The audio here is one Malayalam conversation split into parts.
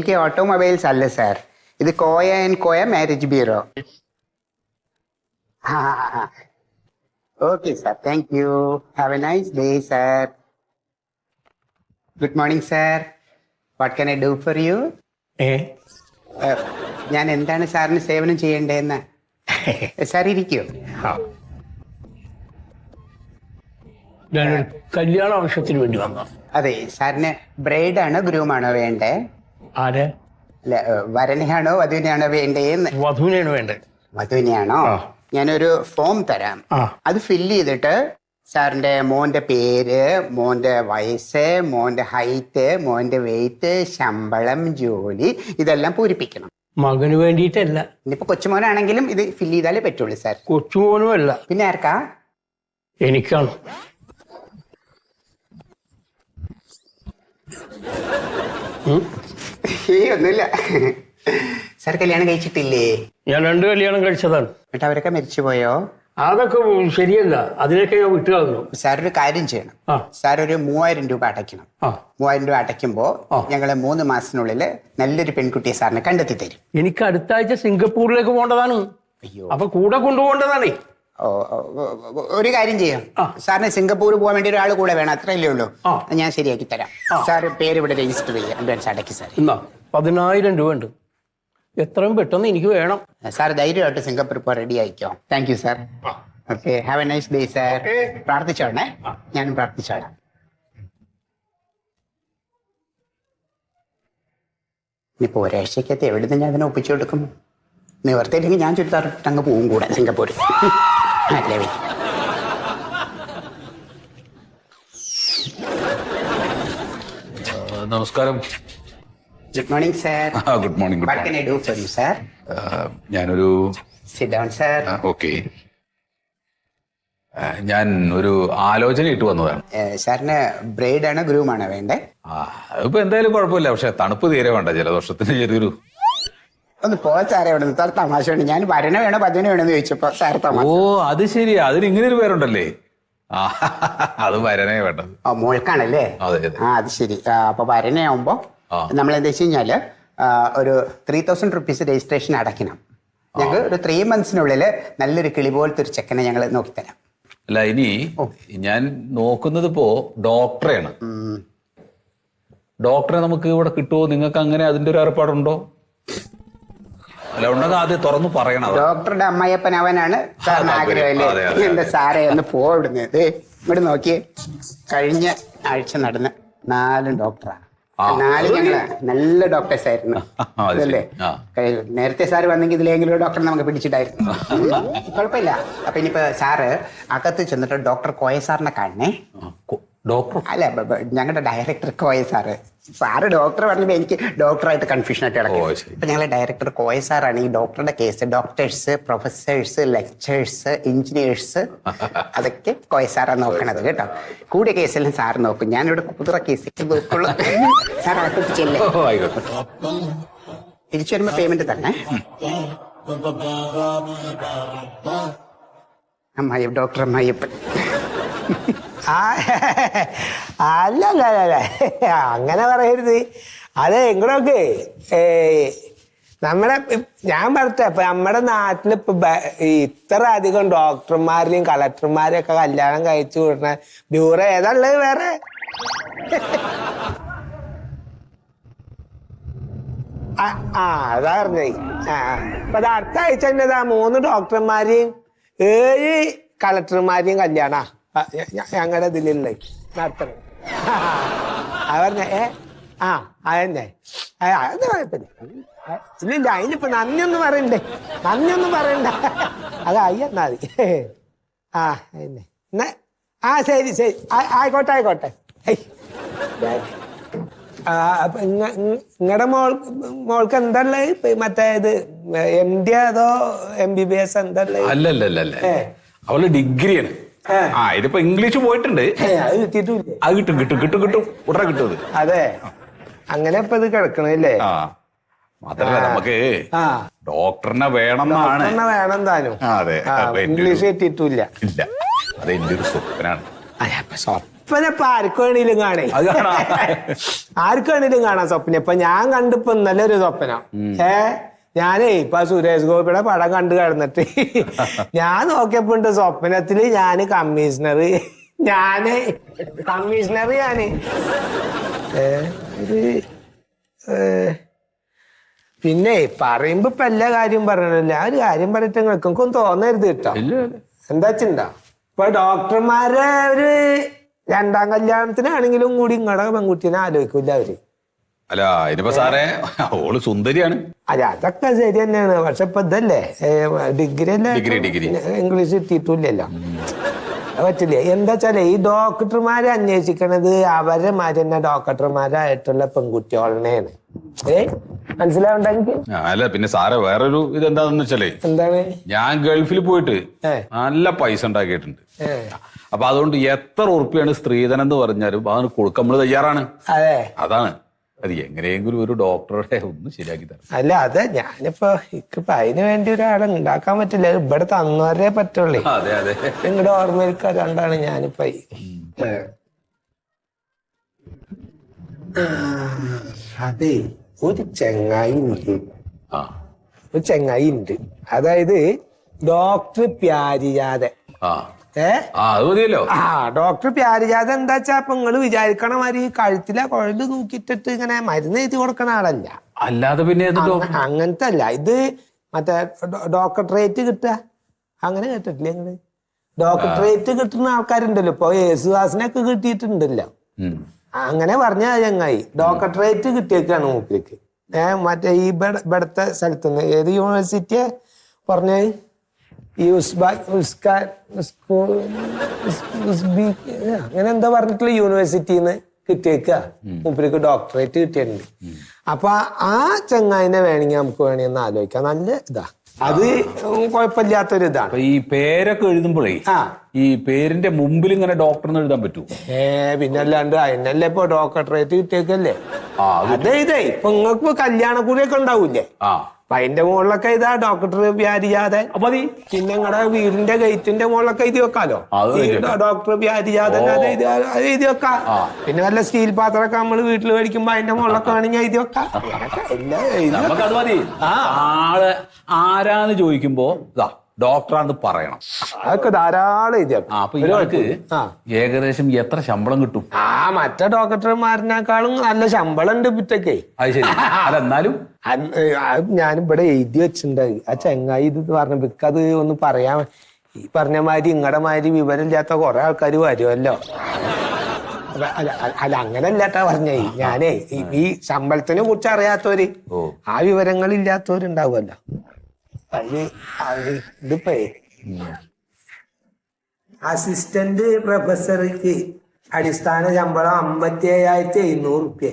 JNK Automobiles അല്ല സാർ, ഇത് Koya and Koya marriage bureau. Okay sir, thank you. Have a nice day sir. Good morning sir. What can I do for U? ഞാൻ എന്താണ് സാറിന് സേവനം ചെയ്യേണ്ടതെന്ന് സാർ ഇരിക്കൂ. ഞാനൊരു കല്യാണ ആവശ്യത്തിന് വേണ്ടി വന്നു. അതെ, സാറിന് ബ്രൈഡാണോ ഗ്രൂമാണോ വേണ്ടേ? ആരെ? അല്ല, വരനെയാണോ വധുവിനെയാണോ വേണ്ടേന്ന്? വധുവിനാണ് വേണ്ടത്. വധുവിനെയാണോ? ഞാനൊരു ഫോം തരാം, അത് ഫില്ല് ചെയ്തിട്ട് സാറിന്റെ മോന്റെ പേര്, മോന്റെ വയസ്സ്, മോന്റെ ഹൈറ്റ്, മോന്റെ വെയിറ്റ്, ശമ്പളം, ജോലി ഇതെല്ലാം പൂരിപ്പിക്കണം. മകന് വേണ്ടിയിട്ടല്ല. ഇനിയിപ്പോ കൊച്ചുമോനാണെങ്കിലും ഇത് ഫില്ല് ചെയ്താലേ പറ്റുള്ളൂ സാർ. കൊച്ചുമോനും അല്ല. പിന്നെ ആർക്കാ? എനിക്കാണ്. ഒന്നുമില്ല സാർ. കല്യാണം കഴിച്ചിട്ടില്ലേ? ഞാൻ 2 കല്യാണം കഴിച്ചതാണ്. എന്നിട്ട് അവരൊക്കെ മരിച്ചുപോയോ? അതൊക്കെ ശരിയല്ല, അതിനൊക്കെ ഞാൻ വിട്ടുകളഞ്ഞു. സാർ ഒരു കാര്യം ചെയ്യണം. സാർ ഒരു 3000 രൂപ അടയ്ക്കണം. 3000 രൂപ അടയ്ക്കുമ്പോ ഞങ്ങള് 3 മാസത്തിനുള്ളിൽ നല്ലൊരു പെൺകുട്ടിയെ സാറിന് കണ്ടെത്തി തരും. എനിക്ക് അടുത്ത ആഴ്ച സിംഗപ്പൂരിലേക്ക് പോകേണ്ടതാണ്. അയ്യോ, അപ്പൊ കൂടെ കൊണ്ടുപോകേണ്ടതാണേ. ഒരു കാര്യം ചെയ്യാം, സാറിന് സിംഗപ്പൂർ പോകാൻ വേണ്ടി ഒരാൾ കൂടെ വേണം, അത്രയല്ലേ ഉള്ളൂ. ഞാൻ ശരിയാക്കി തരാം. സാർ പേര് ഇവിടെ രജിസ്റ്റർ ചെയ്യാം, അഡ്വാൻസ് അടയ്ക്ക് സാർ. 10000 രൂപ ഉണ്ട്, എത്രയും പെട്ടെന്ന് എനിക്ക് വേണം. സാർ ധൈര്യമായിട്ട് സിംഗപ്പൂർ ഇപ്പോൾ റെഡി ആയിക്കോ. Thank you sir. Okay, have a nice day sir. പ്രാർത്ഥിച്ചോണേ, ഞാനും പ്രാർത്ഥിച്ചോളാം. ഇനിയിപ്പോ ഒരാഴ്ചക്കകത്ത് എവിടെ നിന്ന് ഞാൻ അതിനെ ഒപ്പിച്ചു കൊടുക്കും? നിവർത്തിയില്ലെങ്കിൽ ഞാൻ ചുരിദാറിട്ട് അങ്ങ് പോവും കൂടെ സിംഗപ്പൂർ. അല്ലേ? നമസ്കാരം. Good morning sir. Good morning. What can I do for you sir? ഞാനൊരു സിറ്റ് ഡൗൺ സാർ. ഓക്കെ, ഞാൻ ഒരു ആലോചന ഇട്ട് വന്നതാണ്. സാറിന് ബ്രൈഡാണോ ഗ്രൂമാണോ വേണ്ടേ? അതിപ്പോ എന്തായാലും കുഴപ്പമില്ല, പക്ഷെ തണുപ്പ് തീരെ വേണ്ട, ജലദോഷത്തിന് ചെറിയൊരു. ഒന്ന് പോ സാറേ അവിടെ നിന്ന്. സാർ തമാശ വേണം. ഞാൻ വരനെ വേണോ പതിനെ വേണമെന്ന് ചോദിച്ചപ്പോ സാർ തമാശ. ഓ അത് ശരിയാ, അതിന് ഇങ്ങനെ ഒരു പേരുണ്ടല്ലേ. അത് വരനേ വേണ്ടത്. മോൾക്കാണല്ലേ? അത് ശരി. അപ്പൊ വരനെയാവുമ്പോ നമ്മൾ എന്താ വെച്ച് കഴിഞ്ഞാല് ഒരു 3000 റുപ്പീസ് രജിസ്ട്രേഷൻ അടയ്ക്കണം. ഞങ്ങൾ ഒരു 3 മന്ത്സിനുള്ളിൽ നല്ലൊരു കിളി പോലത്തെ ഒരു ചെക്കനെ ഞങ്ങൾ നോക്കിത്തരാം. അല്ല, ഇനി ഞാൻ നോക്കുന്നത് ഇപ്പോ ഡോക്ടറെയാണ്. ഡോക്ടറെ നമുക്ക് ഇവിടെ കിട്ടുമോ? നിങ്ങൾക്ക് അങ്ങനെ അതിന്റെ ഒരു ഏർപ്പാടുണ്ടോ? അല്ല, ഉണ്ടെങ്കിൽ ആദ്യം തുറന്നു പറയണം. ഡോക്ടറുടെ അമ്മായിയപ്പൻ അവനാണ് സാറിന് ആഗ്രഹമല്ലേ? എന്റെ സാറേ ഒന്ന് പോവിടുന്നത്. ഇവിടെ നോക്കിയേ, കഴിഞ്ഞ ആഴ്ച നടന്ന 4 ഡോക്ടറാണ്. 4 ഞങ്ങള് നല്ല ഡോക്ടേഴ്സ് ആയിരുന്നു അല്ലേ? നേരത്തെ സാറ് വന്നെങ്കിൽ ഇതിലെങ്കിലും ഡോക്ടറെ നമുക്ക് പിടിച്ചിട്ടായിരുന്നു. കുഴപ്പമില്ല. അപ്പൊ ഇനിയിപ്പോ സാറ് അകത്ത് ചെന്നിട്ട് ഡോക്ടർ കോയ സാറിനെ കാണണേ. ഡോക്ടർ അല്ല, ഞങ്ങളുടെ director Koya sir. Sir doctor പറഞ്ഞപ്പോ എനിക്ക് ഡോക്ടറായിട്ട് കൺഫ്യൂഷൻ ആയിട്ട് കിടക്കും. ഇപ്പൊ ഞങ്ങളെ ഡയറക്ടർ കോയ സാറാണ് ഈ ഡോക്ടറുടെ case. Doctors, professors, lectures, engineers അതൊക്കെ കോയ സാറാണ് നോക്കണത് കേട്ടോ. കൂടിയ കേസെല്ലാം സാറ് നോക്കും. ഞാനിവിടെ കുതിര കേസ് നോക്കുള്ളൂ. സാർ അകത്തോട്ട് ചെല്ലേ. തിരിച്ചു വരുമ്പോ പേയ്മെന്റ് തന്നെ. അമ്മായി ഡോക്ടർ അമ്മായിയപ്പൻ. അല്ല അങ്ങനെ പറയരുത്. അത് എങ്ങോട്ടൊക്കെ നമ്മളെ ഞാൻ പറഞ്ഞ ഇപ്പൊ നമ്മുടെ നാട്ടിൽ ഇപ്പൊ ഇത്ര അധികം ഡോക്ടർമാരെയും കളക്ടർമാരെയും ഒക്കെ കല്യാണം കഴിച്ചു വിടുന്ന ബ്യൂറോ ഏതാള്ളത് വേറെ? അതാ പറഞ്ഞേ. അപ്പൊ അത് അടുത്ത ആഴ്ച തന്നെ 3 ഡോക്ടർമാരെയും 7 കളക്ടർമാരെയും കല്യാണ ഞങ്ങളുടെ ഇതിലുള്ള നടത്തണം. പറഞ്ഞ അതന്നെ. അത് കുഴപ്പമില്ല. ഇല്ലില്ല, അതിനിപ്പോ നന്ദിയൊന്നും പറയണ്ടേ. അത് അയ്യെന്നാ മതി. അതന്നെ. എന്നാ ശരി. ആയിക്കോട്ടെ. നിങ്ങളുടെ മോൾക്ക് എന്താ ഉള്ളത്? മറ്റേ ഇത് MD അതോ MBBS എന്താ ഉള്ളത്? അല്ലല്ല, അവള് ഡിഗ്രിയാണ്. ഇതിപ്പോ ഇംഗ്ലീഷ് പോയിട്ടുണ്ട്. അത് കിട്ടും ഉടനെ കിട്ടും. അതെ, അങ്ങനെ ഇപ്പൊ ഇത് കിടക്കണല്ലേ. മാത്രല്ല നമുക്ക് ഡോക്ടറിനെ വേണം താനും. ഇംഗ്ലീഷ് കിട്ടിയിട്ടില്ല. ഇല്ല, അത് എന്റെ ഒരു സ്വപ്നാണ്. സ്വപ്നം ഇപ്പൊ ആർക്കും വേണേലും കാണേ അത് കാണാ. ആർക്കും വേണേലും കാണാം സ്വപ്നം. ഇപ്പൊ ഞാൻ കണ്ടിപ്പോ ഇന്നലെ ഒരു സ്വപ്നം. ഞാനേ ഇപ്പൊ സുരേഷ് ഗോപിയുടെ പടം കണ്ടു കിടന്നിട്ട് ഞാൻ നോക്കിയപ്പോ ഉണ്ട് സ്വപ്നത്തില് ഞാന് കമ്മീഷണർ ഞാന് പിന്നെ പറയുമ്പോ ഇപ്പൊ എല്ലാ കാര്യം പറഞ്ഞല്ലോ. ആ ഒരു കാര്യം പറഞ്ഞിട്ട് നിങ്ങൾക്കൊന്നും തോന്നരുത് കേട്ടോ. എന്താ വെച്ചിട്ടുണ്ടോ, ഇപ്പൊ ഡോക്ടർമാരെ ഒരു രണ്ടാം കല്യാണത്തിനാണെങ്കിലും കൂടി നിങ്ങളുടെ പെൺകുട്ടീനെ ആലോചിക്കൂല അവര്. അല്ല ഇതിപ്പോ സാറേ ഓള് സുന്ദരിയാണ്. അല്ല അതൊക്കെ ശരി തന്നെയാണ്. പക്ഷെ ഇപ്പൊ ഇതല്ലേ ഡിഗ്രി അല്ലേ, ഇംഗ്ലീഷ് കിട്ടിയിട്ടില്ലല്ലോ. പറ്റില്ല. എന്താ വെച്ചാലേ ഈ ഡോക്ടർമാരെ അന്വേഷിക്കണത് അവരെ മാതിരി തന്നെ ഡോക്ടർമാരായിട്ടുള്ള പെൺകുട്ടികളെയാണ്. മനസ്സിലാവണ്ട എനിക്ക്? അല്ല പിന്നെ സാറേ വേറൊരു ഇതെന്താന്ന് വെച്ചാലേ, എന്താണ്, ഞാൻ ഗൾഫിൽ പോയിട്ട് നല്ല പൈസ ഉണ്ടാക്കിയിട്ടുണ്ട്. അപ്പൊ അതുകൊണ്ട് എത്ര ഉറുപ്പിയാണ് സ്ത്രീധനം എന്ന് പറഞ്ഞാലും അതിന് കൊടുക്കാൻ നമ്മള് തയ്യാറാണ്. അതെ, അതാണ്. അത് എങ്ങനെയെങ്കിലും ഒരു ഡോക്ടറുടെ ഒന്ന് ശരിയാക്കി തരാം. അല്ല അതെ, ഞാനിപ്പോ ഇക്കിപ്പോ അതിന് വേണ്ടി ഒരാളെ ഉണ്ടാക്കാൻ പറ്റില്ല. ഇവിടെ തന്നവരേ പറ്റുള്ളൂ. അതെ അതെ, നിങ്ങളുടെ ഓർമ്മയിൽക്ക രണ്ടാണ് ഞാനിപ്പോ അതെ ഒരു ചെങ്ങായി ഉണ്ട്. ഒരു ചെങ്ങായി ഉണ്ട്, അതായത് ഡോക്ടർ പ്യാരിജാതെ. അത് മതിയല്ലോ. ഡോക്ടർ പ്യാരിജാത എന്താ വെച്ചാ ഇപ്പൊ നിങ്ങള് വിചാരിക്കണ മാതിരി കഴുത്തിലെ കുഴല് തൂക്കിയിട്ടിട്ട് ഇങ്ങനെ മരുന്ന് എഴുതി കൊടുക്കണ ആളല്ല. അല്ലാതെ പിന്നെ അങ്ങനത്തെ അല്ല. ഇത് മറ്റേ ഡോക്ടറേറ്റ് കിട്ടുക, അങ്ങനെ കേട്ടിട്ടില്ലേ നിങ്ങള്? ഡോക്ടറേറ്റ് കിട്ടുന്ന ആൾക്കാരുണ്ടല്ലോ ഇപ്പൊ. യേശുദാസിനൊക്കെ കിട്ടിയിട്ടുണ്ടല്ലോ. അങ്ങനെ പറഞ്ഞ ചങ്ങായി ഡോക്ടറേറ്റ് കിട്ടിയേക്കാണ് മൂപ്പർക്ക്. മറ്റേ ഈ ഇവിടത്തെ സ്ഥലത്തുനിന്ന് ഏത് യൂണിവേഴ്സിറ്റിയെ പറഞ്ഞ അങ്ങനെ എന്താ പറഞ്ഞിട്ടുള്ള യൂണിവേഴ്സിറ്റിന്ന് കിട്ടിയേക്ക മൂപ്പർക്ക് ഡോക്ടറേറ്റ് കിട്ടിയിട്ടുണ്ട്. അപ്പൊ ആ ചങ്ങായിനെ വേണമെങ്കിൽ നമുക്ക് ഒന്ന് ആലോചിക്കാം. നല്ല ഇതാ, അത് കുഴപ്പമില്ലാത്തൊരു ഇതാണ്. ഈ പേരൊക്കെ എഴുതുമ്പോഴേ ഈ പേരിന്റെ മുമ്പിൽ ഇങ്ങനെ ഡോക്ടർ എന്ന് എഴുതാൻ പറ്റൂ? പിന്നെ അല്ലാണ്ട് അതിനല്ലേ ഇപ്പൊ ഡോക്ടറേറ്റ് കിട്ടിയേക്കല്ലേ. അതെ ഇതേ ഇപ്പൊ നിങ്ങൾക്ക് കല്യാണക്കൂലിയൊക്കെ ഉണ്ടാവൂലേ, അപ്പൊ അതിന്റെ മുകളിലൊക്കെ ഇതാ ഡോക്ടർ പ്യാരിജാതെ. അപ്പൊ പിന്നെ നിങ്ങളുടെ വീടിന്റെ ഗേറ്റിന്റെ മുകളിലൊക്കെ എഴുതി വെക്കാലോ, ഡോക്ടർ പ്യാരിജാതൻ അത് എഴുതി വെക്കാം. പിന്നെ വല്ല സ്റ്റീൽ പാത്രമൊക്കെ നമ്മള് വീട്ടിൽ മേടിക്കുമ്പോ അതിന്റെ മുകളിലൊക്കെ വേണമെങ്കിൽ എഴുതി വെക്കാം. ആള് ആരാന്ന് ചോദിക്കുമ്പോ ഡോക്ടറാന്ന് പറയണം. അതൊക്കെ ധാരാളം എഴുതി വെക്കാം. അപ്പൊ ഇയാൾക്ക് ഏകദേശം എത്ര ശമ്പളം കിട്ടും? മറ്റേ ഡോക്ടർമാരിനേക്കാളും നല്ല ശമ്പളം ഉണ്ട് ഇപ്പൊക്കെ. അത് ശരി. അല്ല എന്നാലും ഞാനിവിടെ എഴുതി വെച്ചിട്ടുണ്ടായി. ആ ചെങ്ങായി ഇത് പറഞ്ഞ അത് ഒന്ന് പറയാൻ. ഈ പറഞ്ഞ മാതിരി നിങ്ങളുടെ മാതിരി വിവരമില്ലാത്ത കുറെ ആൾക്കാർ വരുമല്ലോ. അല്ല അങ്ങനല്ലാട്ടാ പറഞ്ഞേ. ഞാനേ ഈ ശമ്പളത്തിനെ കുറിച്ച് അറിയാത്തവര്, ആ വിവരങ്ങളില്ലാത്തവരുണ്ടാവുമല്ലോ. ഇതിപ്പോ അസിസ്റ്റന്റ് പ്രൊഫസർക്ക് അടിസ്ഥാന ശമ്പളം 57,700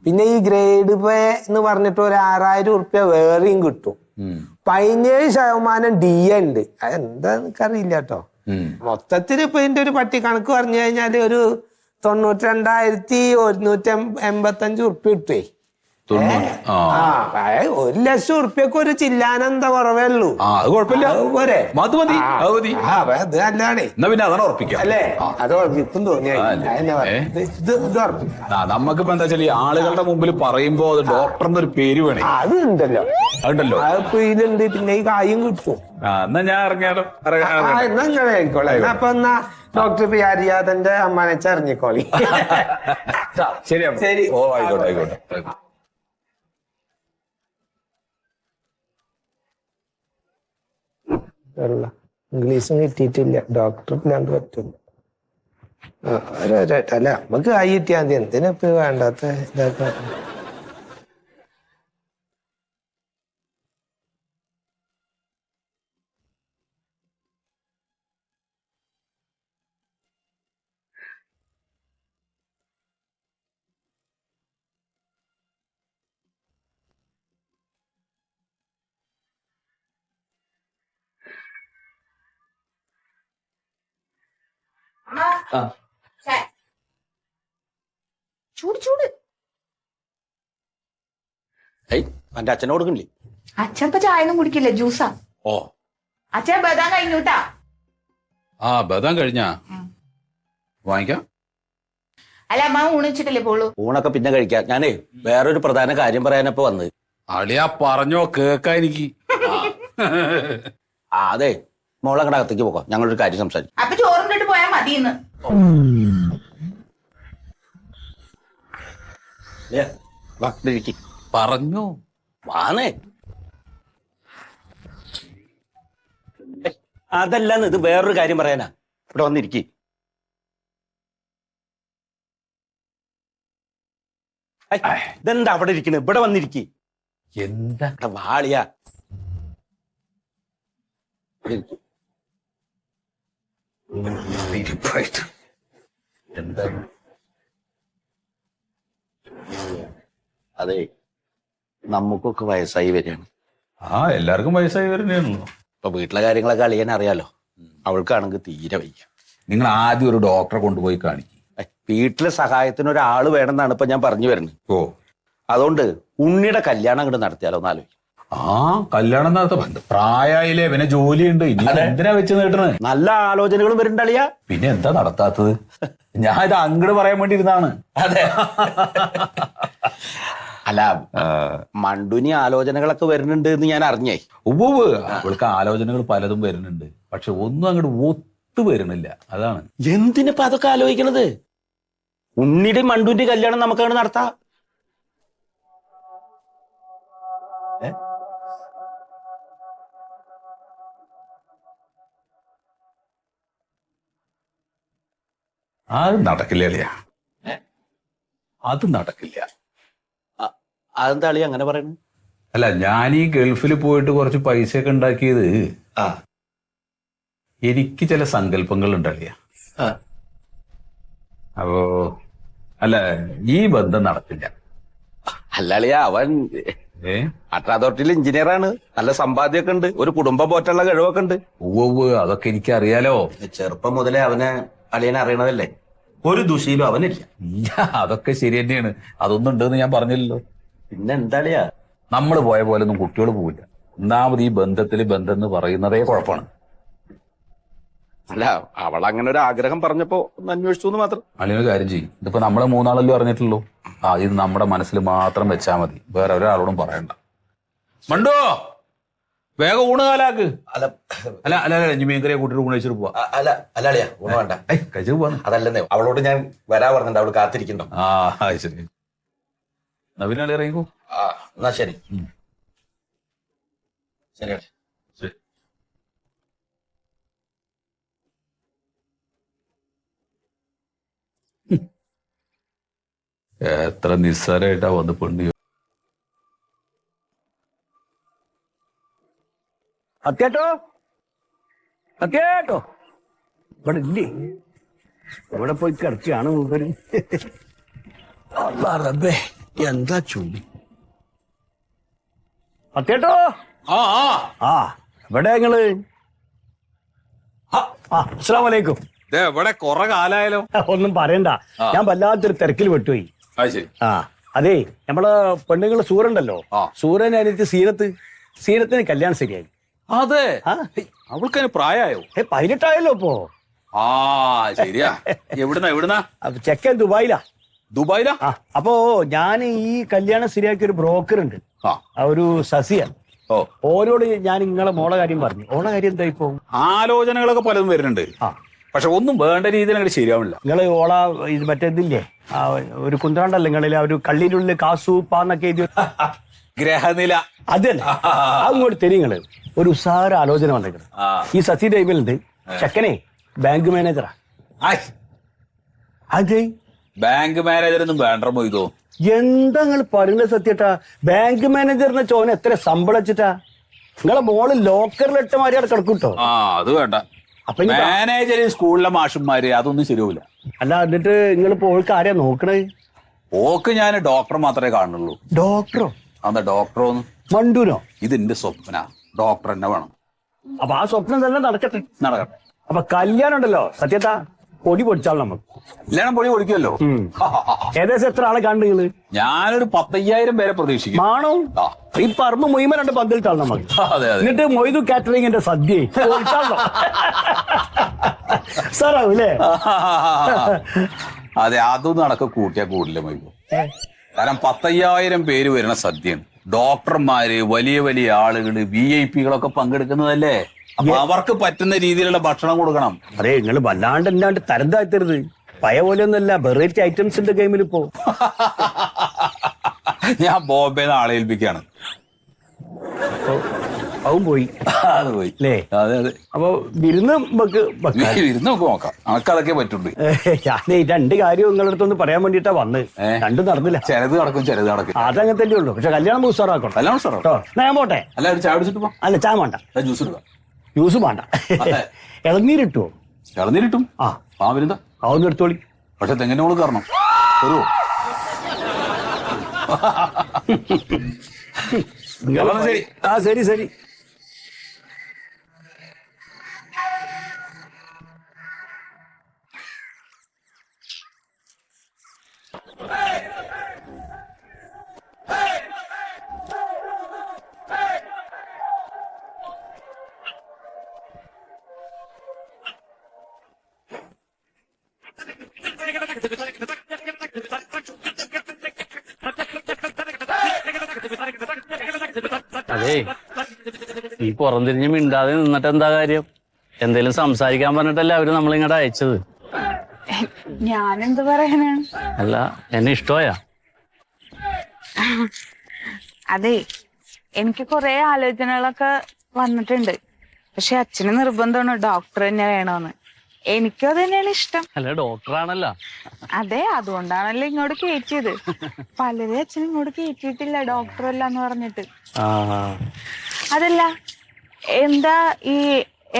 പിന്നെ ഈ ഗ്രേഡ് പേ എന്ന് പറഞ്ഞിട്ട് ഒരു 6,000 വേറെയും കിട്ടും. 17% DA ഉണ്ട്. അതെന്താ എനിക്കറിയില്ല കേട്ടോ. മൊത്തത്തിൽ ഇപ്പൊ ഇതിന്റെ ഒരു പട്ടിക്കണക്ക് പറഞ്ഞു കഴിഞ്ഞാല് ഒരു 92,185 കിട്ടുവേ. 1,00,000 ഒരു ചില്ലാനന്ത കുറവേ ഉള്ളൂ. അത് കുഴപ്പമില്ല, പോരെ? അത് നല്ലതാണ്. പിന്നെ അതാണ് ഉറപ്പിക്കാം അല്ലേ? അത് ഉറപ്പിക്കും തോന്നിയാ നമുക്കിപ്പോ എന്താ വെച്ചാൽ ഈ ആളുകളുടെ മുമ്പിൽ പറയുമ്പോ അത് ഡോക്ടർ എന്നൊരു പേര് വേണേ. അത് ഉണ്ടല്ലോ, അതുണ്ടല്ലോ. അതിപ്പോ ഇതിലുണ്ട്. പിന്നെ ഈ കായും കിട്ടും. എന്നാ ഞാൻ ഇറങ്ങിയാലോ? എന്നാ ഇങ്ങനെ ആയിക്കോളെ. അപ്പൊ എന്നാ ഡോക്ടർ പ്യാരിജാതന്റെ അമ്മാനെ ചറിഞ്ഞിക്കോളി. ശരി ശരി. ഓ ആയിക്കോട്ടെ ആയിക്കോട്ടെ. ഇംഗ്ലീഷും കിട്ടിയിട്ടില്ല, ഡോക്ടർ ഇല്ലാണ്ട് പറ്റില്ല. അല്ല നമുക്ക് കായ് കിട്ടിയാൽ മതി. എന്തിനാ ഇപ്പൊ വേണ്ടാത്ത ഇതാക്കാ. ചൂട് ചൂട്. എന്റെ അച്ഛനെ കൊടുക്കണില്ലേ? അച്ഛൻ ഇപ്പൊ ചായ ഒന്നും കുടിക്കില്ല, ജ്യൂസാ. ഓ അച്ഛൻ ബദാം കഴിഞ്ഞൂട്ടാ. ബദാം കഴിഞ്ഞാ? വാങ്ങിക്കാം. അല്ല അമ്മ ഊണിച്ചിട്ടല്ലേ പോളൂ? ഊണൊക്കെ പിന്നെ കഴിക്കാം. ഞാനേ വേറൊരു പ്രധാന കാര്യം പറയാനപ്പോ വന്നത്. അളിയാ പറഞ്ഞോ കേക്കാ എനിക്ക്. അതെ, മോളങ്ങടെ അകത്തേക്ക് പോകാം, ഞങ്ങളൊരു കാര്യം സംസാരിക്കും. അപ്പൊ ചോറിട്ട് പോയാ മതിന്ന്. പറഞ്ഞു വാന്നേ. അതല്ലാന്ന്, ഇത് വേറൊരു കാര്യം പറയാനാ. ഇവിടെ വന്നിരിക്കി. ഇതെന്താ അവിടെ ഇരിക്കണ്? ഇവിടെ വന്നിരിക്കി. എന്താ ഇവിടെ വാളിയാ. എന്താ അതെ, നമുക്കൊക്കെ വയസ്സായി വരികയാണ്. എല്ലാവർക്കും വയസ്സായി വരുന്നതാണല്ലോ. ഇപ്പൊ വീട്ടിലെ കാര്യങ്ങളൊക്കെ അളിയാൻ അറിയാലോ. അവൾക്കാണെങ്കിൽ തീരെ വയ്യ. നിങ്ങൾ ആദ്യം ഒരു ഡോക്ടറെ കൊണ്ടുപോയി കാണിക്കും. വീട്ടിലെ സഹായത്തിന് ഒരാള് വേണമെന്നാണ് ഇപ്പൊ ഞാൻ പറഞ്ഞു വരുന്നത്. ഓ, അതുകൊണ്ട് ഉണ്ണിയുടെ കല്യാണം അങ്ങോട്ട് നടത്തിയാലോ എന്ന് ആലോചിക്കും. കല്യാണം നടത്ത പ്രായമായില്ലേ, പിന്നെ ജോലിയുണ്ട്, ഇനി എന്തിനാ വെച്ച് നീട്ടണ്? നല്ല ആലോചനകളും വരുന്നുണ്ട് അളിയാ. പിന്നെ എന്താ നടത്താത്തത്? ഞാൻ ഇത് അങ്ങോട്ട് പറയാൻ വേണ്ടി ഇരുന്നാണ്. അതെ. അല്ല, മണ്ടുനി ആലോചനകളൊക്കെ വരുന്നുണ്ട് എന്ന് ഞാൻ അറിഞ്ഞേ. ഉവ്വ് അവൾക്ക് ആലോചനകൾ പലതും വരുന്നുണ്ട്, പക്ഷെ ഒന്നും അങ്ങോട്ട് ഒത്തു വരുന്നില്ല. അതാണ്. എന്തിനിപ്പോ അതൊക്കെ ആലോചിക്കണത്? ഉണ്ണിയുടെ മണ്ടുവിന്റെ കല്യാണം നമുക്ക് അങ്ങോട്ട് നടത്താം. അത് നടക്കില്ല അളിയാ, അത് നടക്കില്ല. അതെന്താ അളിയ അങ്ങനെ പറയുന്നത്? അല്ല, ഞാൻ ഈ ഗൾഫിൽ പോയിട്ട് കുറച്ച് പൈസയൊക്കെ ഉണ്ടാക്കിയത് എനിക്ക് ചില സങ്കല്പങ്ങൾ ഉണ്ടളിയാ. അപ്പോ അല്ല, ഈ ബന്ധം നടക്കില്ല. അല്ല അളിയ, അവൻ വാട്ടർ അതോറിറ്റിയിൽ എഞ്ചിനീയറാണ്. നല്ല സമ്പാദ്യമൊക്കെ ഉണ്ട്, ഒരു കുടുംബം പോറ്റുള്ള കഴിവൊക്കെ ഉണ്ട്. ഉവ്വ് അതൊക്കെ എനിക്ക് അറിയാലോ. ചെറുപ്പം മുതലേ അവനെ അളിയനെ അറിയണതല്ലേ. ഒരു ദുശീലും അവനില്ല. അതൊക്കെ ശരി തന്നെയാണ്, അതൊന്നും ഉണ്ടെന്ന് ഞാൻ പറഞ്ഞില്ലല്ലോ. പിന്നെ എന്താ അളിയാ, നമ്മൾ പോയ പോലെ ഒന്നും കുട്ടികൾ പോവില്ല. ഒന്നാമത് ഈ ബന്ധത്തിൽ ബന്ധം എന്ന് പറയുന്നതേ കുഴപ്പമാണ്. അല്ല, അവൾ അങ്ങനെ ഒരു ആഗ്രഹം പറഞ്ഞപ്പോ ഒന്ന് അന്വേഷിച്ചു എന്ന് മാത്രം. അളിയൊരു കാര്യം ചെയ്യും, ഇതിപ്പോ നമ്മളെ മൂന്നാളല്ലോ അറിഞ്ഞിട്ടുള്ളൂ. ഇത് നമ്മുടെ മനസ്സിൽ മാത്രം വെച്ചാൽ മതി, വേറെ ഒരാളോടും പറയണ്ട. മണ്ടോ, വേഗം ഊണ് കാലാക്ക്. അല്ല അല്ല അല്ല അല്ല ഇനി മീൻകറിയെ കൂട്ടിട്ട് ഊണ് കഴിച്ചിട്ട് പോവാ. അല്ല അല്ല അളിയാ, ഊണ് വേണ്ട, കഴിച്ചിട്ട് പോവാ. അതല്ലെന്നേ, അവളോട് ഞാൻ വരാ പറഞ്ഞിട്ടുണ്ട്, അവള് കാത്തിരിക്കണ്ടോ. ശരി, നവീനാളി ഇറങ്ങിക്കോ. എന്നാ ശരി. ശരി. എത്ര നിസ്സാരമായിട്ടാ വന്ന് പെണ്ണു. അത്യാട്ടോ അത്യാട്ടോ ഇവിടെ ഇല്ലേ? ഇവിടെ പോയി കിടക്കുകയാണ് മൂപ്പര്. റബ്ബേ, എന്താ ചൂടി. അത്യാട്ടോ എവിടെ നിങ്ങള്? അസ്സലാമു അലൈക്കും. ഇവിടെ കൊറേ കാലായാലോ. ഒന്നും പറയണ്ട, ഞാൻ വല്ലാത്തൊരു തിരക്കിൽ വിട്ടുപോയി. അതെ, നമ്മളെ പെണ്ണുങ്ങള് സൂറുണ്ടല്ലോ, സൂരൻ അനിയത്തി സീനത്തിന് കല്യാണം ശരിയായി. അതെ, അവൾക്ക് പ്രായമായോ? 18 ആയല്ലോ ഇപ്പോ. ശരിയാ. എവിടുന്നാ? ചെക്കൻ ദുബായിലാ. ദുബായിലാ? അപ്പോ ഞാൻ ഈ കല്യാണം ശരിയാക്കിയ ഒരു ബ്രോക്കർ ഉണ്ട്, ഒരു സസിയ. ഓരോട് ഞാൻ നിങ്ങളെ മോളെ കാര്യം പറഞ്ഞു. ഓളെ കാര്യം എന്താ ഇപ്പൊ? ആലോചനകളൊക്കെ പലതും വരുന്നുണ്ട്, പക്ഷെ ഒന്നും വേണ്ട രീതിയിൽ അങ്ങോട്ട് ശരിയാവില്ല. നിങ്ങള് ഓള ഇത് മറ്റേതില്ലേ, ഒരു കുന്ത്രാണ്ടല്ലേ നിങ്ങളിലെ ഒരു കള്ളിനുള്ളിൽ കാസു പാന്നൊക്കെ എഴുതി ഗ്രഹനില. അത് തന്നെ, അങ്ങോട്ട് തരിങ്ങള്. ഒരു ഉസാര ആലോചന വന്നേക്കണം. ഈ സസി ടൈമിലുണ്ട്. ചെക്കനെ ബാങ്ക് മാനേജറാ. അതെ, ബാങ്ക് മാനേജറൊന്നും വേണ്ട പോയിതോ. എന്താ നിങ്ങൾ പറയുന്നത് സത്യട്ടാ? ബാങ്ക് മാനേജറിനെ ചോന എത്ര ശമ്പളം വെച്ചിട്ടാ? നിങ്ങളെ മോള് ലോക്കറിലിട്ട മാതിരി അവിടെ കിടക്കൂട്ടോ. അത് വേണ്ട. മാനേജര്, സ്കൂളിലെ മാഷന്മാര്, അതൊന്നും ശരിയാവില്ല. അല്ല, എന്നിട്ട് നിങ്ങൾ ഓൾക്ക് ആരെയാ നോക്കണേ? ഓക്ക് ഞാൻ ഡോക്ടർ മാത്രമേ കാണുള്ളൂ. ഡോക്ടറോ? അതാ ഡോക്ടറോന്ന് മണ്ടൂനോ? ഇതിന്റെ സ്വപ്ന, ഡോക്ടർ തന്നെ വേണം. അപ്പൊ ആ സ്വപ്നം തന്നെ നടക്കട്ടെ. നടക്കട്ടെ. അപ്പൊ കല്യാണം ഉണ്ടല്ലോ സത്യത്താ, പൊടി പൊടിച്ചാൽ നമുക്ക് കല്യാണം പൊടി പൊടിക്കുമല്ലോ. ഏകദേശം എത്ര ആളെ കണ്ടു നിങ്ങള്? ഞാനൊരു 10,000 പേരെ പ്രതീക്ഷിക്കും. ആണോ? ഈ പറമ്പ് മുഴുവൻ 2 പന്തലിട്ടാൾ നമുക്ക്. എന്നിട്ട് മൊയ്തു കാറ്ററിംഗിന്റെ സദ്യ സാറാവൂലേ? അതെ, അതൊന്നും നടക്ക കൂട്ടിയാ കൂടില്ല മൊയ്തു. കാരണം 10,000 പേര് വരുന്ന സദ്യയാണ്. ഡോക്ടർമാര്, വലിയ വലിയ ആളുകള്, VIP കളൊക്കെ പങ്കെടുക്കുന്നതല്ലേ. അപ്പൊ അവർക്ക് പറ്റുന്ന രീതിയിലുള്ള ഭക്ഷണം കൊടുക്കണം. അതെ, നിങ്ങൾ വല്ലാണ്ട് എന്നാണ്ട് തരം താഴ്ത്തരുത്. പഴയ പോലെ ഒന്നല്ല, വെറൈറ്റി ഐറ്റംസിന്റെ ഗെയിമിൽ ഇപ്പോ. ഞാൻ ബോംബെന്ന് ആളെ ഏൽപ്പിക്കാണ്. അതും പോയി. അത് പോയി അല്ലേ? അതെ അതെ. അപ്പൊ വിരുന്ന് വിരുന്ന് നമുക്ക് നോക്കാം. അതൊക്കെ പറ്റുള്ളൂ. ഞാൻ ഈ 2 കാര്യം നിങ്ങളുടെ അടുത്തൊന്ന് പറയാൻ വേണ്ടിട്ടാ വന്ന്. 2 നടന്നില്ല. ചിലത് നടക്കും, ചിലത് നടക്കും. അതങ്ങനെ തന്നെ ഉള്ളൂ. പക്ഷെ കല്യാണം ഉസാറാക്കണം. കല്യാണം ഉസാറാട്ടോ. ഞാൻ പോട്ടെ. അല്ല, ഒരു ചായ കുടിച്ചിട്ട് പോ. അല്ല, ചായ വേണ്ട, ജ്യൂസ് ഇടുക. ജ്യൂസ് വേണ്ട. ഇളനീരിട്ടുവോ? ഇളനീരിട്ടും. ആ വരുന്ന അതൊന്നും എടുത്തോളി. പക്ഷെ തെങ്ങിന്റെ മോള് കയറണം. വരുവോ? ശരി. ആ ശരി ശരി. അതേ, ഈ പുറംതിരിഞ്ഞ് മിണ്ടാതെ നിന്നിട്ട് എന്താ കാര്യം? എന്തേലും സംസാരിക്കാൻ പറഞ്ഞിട്ടല്ലേ അവര് നമ്മളിങ്ങോട്ട് അയച്ചത്. ഞാനെന്ത് പറയാനാണ്? അല്ല, എന്നെ ഇഷ്ടമായാ? അതെ, എനിക്ക് കുറെ ആലോചനകളൊക്കെ വന്നിട്ടുണ്ട്. പക്ഷെ അച്ഛന് നിർബന്ധമാണ് ഡോക്ടർ തന്നെ വേണമെന്ന്. എനിക്കും അത് തന്നെയാണ് ഇഷ്ടം. അല്ല, ഡോക്ടറാണല്ലോ. അതെ, അതുകൊണ്ടാണല്ലോ ഇങ്ങോട്ട് കയറ്റിയത്. പലരും അച്ഛൻ ഇങ്ങോട്ട് കയറ്റിയിട്ടില്ല ഡോക്ടറല്ല എന്ന് പറഞ്ഞിട്ട്. അതല്ല, എന്താ ഈ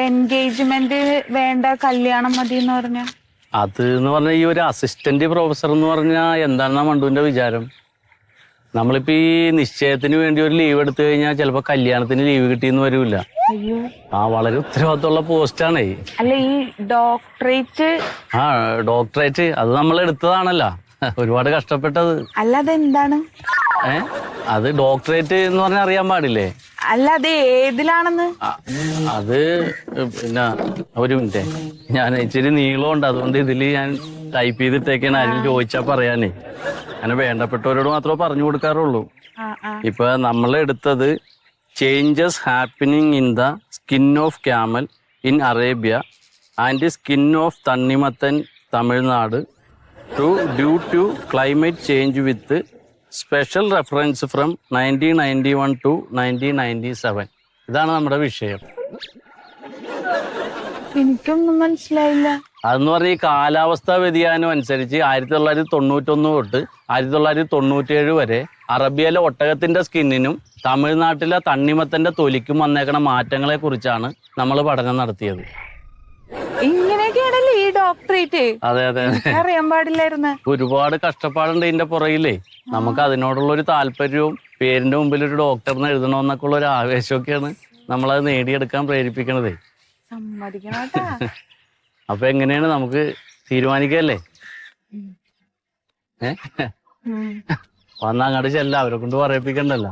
എൻഗേജ്മെന്റ് വേണ്ട, കല്യാണം മതി എന്ന് പറഞ്ഞ? അത് എന്ന് പറഞ്ഞാൽ ഈ ഒരു അസിസ്റ്റന്റ് പ്രൊഫസർ എന്ന് പറഞ്ഞാൽ എന്താണ് മണ്ടുവിന്റെ വിചാരം? നമ്മളിപ്പോ ഈ നിശ്ചയത്തിന് വേണ്ടി ഒരു ലീവ് എടുത്തു കഴിഞ്ഞാൽ ചിലപ്പോ കല്യാണത്തിന് ലീവ് കിട്ടിയെന്ന് വരൂല. വളരെ ഉത്തരവാദിത്തമുള്ള പോസ്റ്റാണേ. അല്ല, ഈ ഡോക്ടറേറ്റ്? ഡോക്ടറേറ്റ് അത് നമ്മൾ എടുത്തതാണല്ലോ, ഒരുപാട് കഷ്ടപ്പെട്ടത്. അല്ല, അതെന്താണ്? അത് ഡോക്ടറേറ്റ് എന്ന് പറഞ്ഞാൽ അറിയാൻ പാടില്ലേ? അല്ല, അത് ഏതിലാണെന്ന്? അത് പിന്നെ ഒരു മിനിറ്റ്, ഞാൻ ഇച്ചിരി നീളമുണ്ട്, അതുകൊണ്ട് ഇതില് ഞാൻ ടൈപ്പ് ചെയ്തിട്ടേക്കാണ്. ആരും ചോദിച്ചാ പറയാനേ, അങ്ങനെ വേണ്ടപ്പെട്ടവരോട് മാത്രമേ പറഞ്ഞു കൊടുക്കാറുള്ളൂ. ഇപ്പൊ നമ്മൾ എടുത്തത് changes happening in the skin of camel in Arabia and skin of തണ്ണിമത്തൻ Tamil Nadu due to climate change with special reference from 1991 to 1997. ഇതാണ് നമ്മുടെ വിഷയം. എനിക്കൊന്നും മനസ്സിലായില്ല. അതെന്ന് പറഞ്ഞാൽ ഈ കാലാവസ്ഥാ വ്യതിയാനം അനുസരിച്ച് 1991 തൊട്ട് 1997 വരെ അറബിയയിലെ ഒട്ടകത്തിന്റെ സ്കിന്നിനും തമിഴ്നാട്ടിലെ തണ്ണിമത്തന്റെ തൊലിക്കും വന്നേക്കണ മാറ്റങ്ങളെ കുറിച്ചാണ് നമ്മൾ പഠനം നടത്തിയത്. ഇങ്ങനെയൊക്കെയാണല്ലേ ഈ ഡോക്ടറേറ്റ്? അതെ അതെ, അറിയാൻ പാടില്ലായിരുന്നു. ഒരുപാട് കഷ്ടപ്പാടുണ്ട് ഇതിന്റെ പുറകിലേ. നമുക്ക് അതിനോടുള്ള ഒരു താല്പര്യവും പേരിന്റെ മുമ്പിൽ ഒരു ഡോക്ടറിന് എഴുതണമെന്നൊക്കെ ഉള്ള ഒരു ആവേശമൊക്കെയാണ് നമ്മളത് നേടിയെടുക്കാൻ പ്രേരിപ്പിക്കണതേ. സമ്മതിക്കണോട്ടാ. അപ്പൊ എങ്ങനെയാണ്, നമുക്ക് തീരുമാനിക്കല്ലേ? വന്ന അങ്ങോട്ട് ചെല്ല, അവരെ കൊണ്ട് പറയിപ്പിക്കണ്ടല്ലോ.